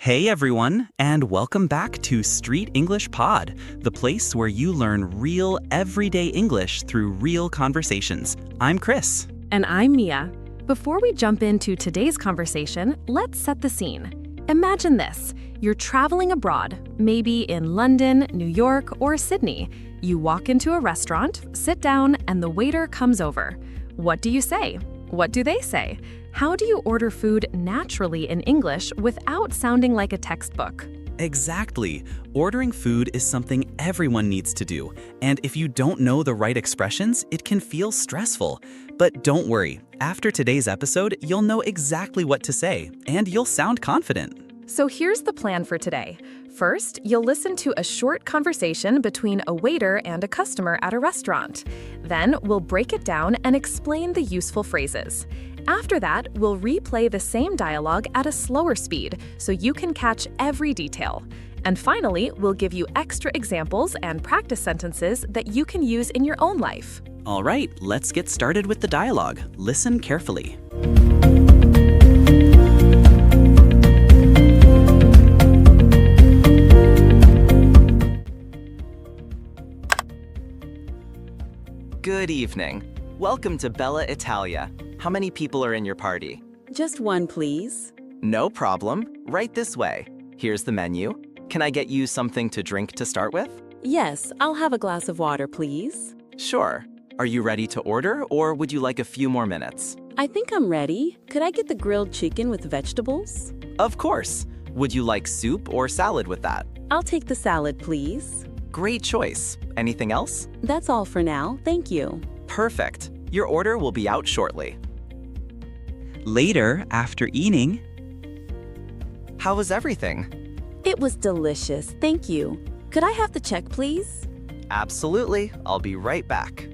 Hey everyone, and welcome back to Street English Pod, the place where you learn real, everyday English through real conversations. I'm Chris. And I'm Mia. Before we jump into today's conversation, let's set the scene. Imagine this. You're traveling abroad, maybe in London, New York, or Sydney. You walk into a restaurant, sit down, and the waiter comes over. What do you say? What do they say? How do you order food naturally in English without sounding like a textbook? Exactly. Ordering food is something everyone needs to do, and if you don't know the right expressions, it can feel stressful. But don't worry, after today's episode, you'll know exactly what to say, and you'll sound confident. So here's the plan for today. First, you'll listen to a short conversation between a waiter and a customer at a restaurant. Then, we'll break it down and explain the useful phrases. After that, we'll replay the same dialogue at a slower speed so you can catch every detail. And finally, we'll give you extra examples and practice sentences that you can use in your own life. All right, let's get started with the dialogue. Listen carefully. Good evening. Welcome to Bella Italia. How many people are in your party? Just one, please. No problem. Right this way. Here's the menu. Can I get you something to drink to start with? Yes, I'll have a glass of water, please. Sure. Are you ready to order, or would you like a few more minutes? I think I'm ready. Could I get the grilled chicken with vegetables? Of course. Would you like soup or salad with that? I'll take the salad, please. Great choice. Anything else? That's all for now, thank you. Perfect. Your order will be out shortly. Later, after eating, how was everything? It was delicious, thank you. Could I have the check, please? Absolutely. I'll be right back.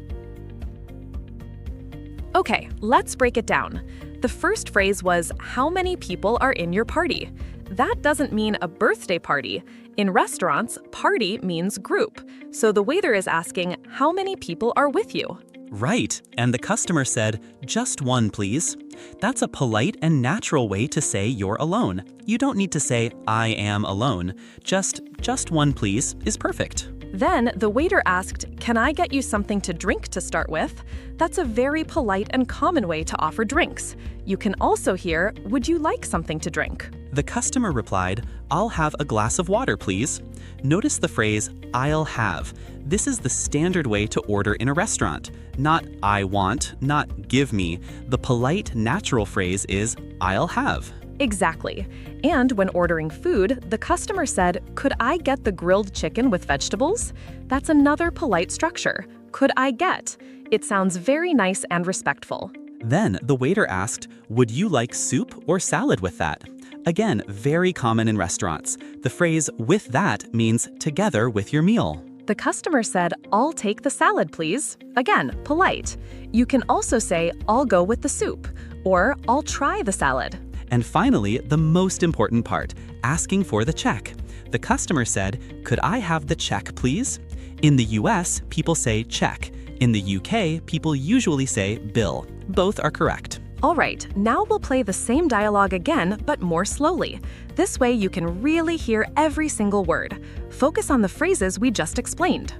Okay, let's break it down. The first phrase was, how many people are in your party? That doesn't mean a birthday party. In restaurants, party means group. So the waiter is asking, how many people are with you? Right, and the customer said, just one, please. That's a polite and natural way to say you're alone. You don't need to say, I am alone. Just one, please, is perfect. Then the waiter asked, can I get you something to drink to start with? That's a very polite and common way to offer drinks. You can also hear, would you like something to drink? The customer replied, I'll have a glass of water, please. Notice the phrase, I'll have. This is the standard way to order in a restaurant. Not I want, not give me. The polite, natural phrase is, I'll have. Exactly. And when ordering food, the customer said, could I get the grilled chicken with vegetables? That's another polite structure. Could I get? It sounds very nice and respectful. Then the waiter asked, would you like soup or salad with that? Again, very common in restaurants. The phrase with that means together with your meal. The customer said, I'll take the salad, please. Again, polite. You can also say, I'll go with the soup, or I'll try the salad. And finally, the most important part, asking for the check. The customer said, could I have the check, please? In the US, people say check. In the UK, people usually say bill. Both are correct. All right, now we'll play the same dialogue again, but more slowly. This way you can really hear every single word. Focus on the phrases we just explained.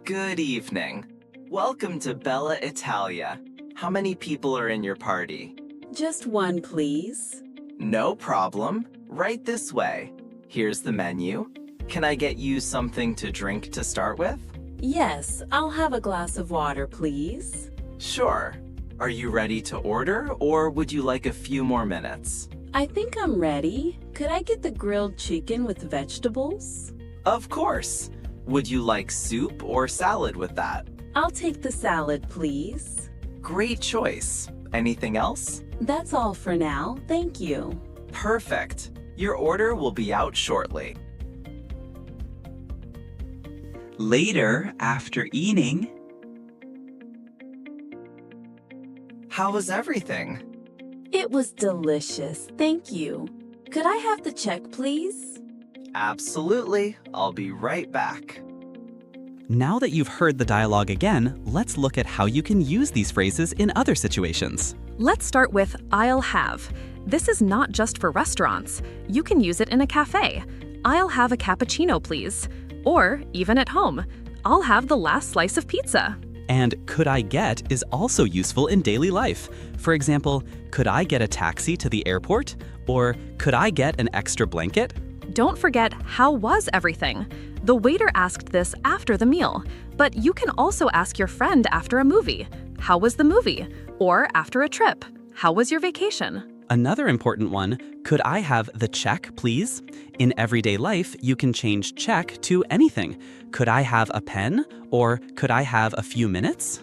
Good evening. Welcome to Bella Italia. How many people are in your party? Just one, please. No problem. Right this way. Here's the menu. Can I get you something to drink to start with? Yes, I'll have a glass of water, please. Sure. Are you ready to order, or would you like a few more minutes? I think I'm ready. Could I get the grilled chicken with vegetables? Of course. Would you like soup or salad with that? I'll take the salad, please. Great choice. Anything else? That's all for now, thank you. Perfect. Your order will be out shortly. Later, after eating, how was everything? It was delicious, thank you. Could I have the check, please? Absolutely. I'll be right back. Now that you've heard the dialogue again, let's look at how you can use these phrases in other situations. Let's start with I'll have. This is not just for restaurants. You can use it in a cafe. I'll have a cappuccino, please. Or even at home. I'll have the last slice of pizza. And could I get is also useful in daily life. For example, could I get a taxi to the airport? Or could I get an extra blanket? Don't forget, how was everything? The waiter asked this after the meal, but you can also ask your friend after a movie. How was the movie? Or after a trip. How was your vacation? Another important one, could I have the check, please? In everyday life, you can change check to anything. Could I have a pen? Or could I have a few minutes?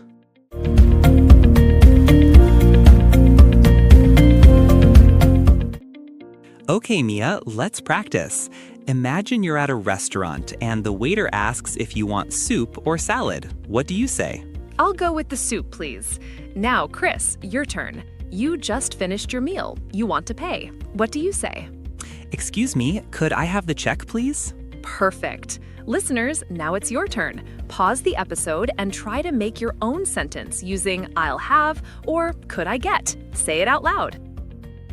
Okay, Mia, let's practice. Imagine you're at a restaurant and the waiter asks if you want soup or salad. What do you say? I'll go with the soup, please. Now, Chris, your turn. You just finished your meal. You want to pay. What do you say? Excuse me, could I have the check, please? Perfect. Listeners, now it's your turn. Pause the episode and try to make your own sentence using I'll have or could I get. Say it out loud.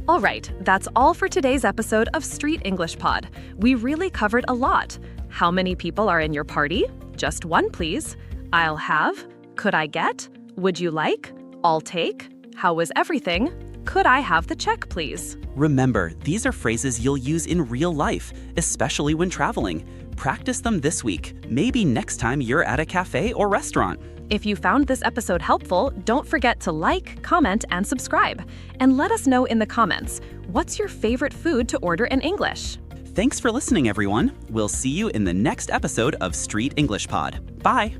All right, that's all for today's episode of Street English Pod. We really covered a lot. How many people are in your party? Just one, please. I'll have. Could I get? Would you like? I'll take. How was everything? Could I have the check, please? Remember, these are phrases you'll use in real life, especially when traveling. Practice them this week, maybe next time you're at a cafe or restaurant. If you found this episode helpful, don't forget to like, comment, and subscribe. And let us know in the comments, what's your favorite food to order in English? Thanks for listening, everyone. We'll see you in the next episode of Street English Pod. Bye!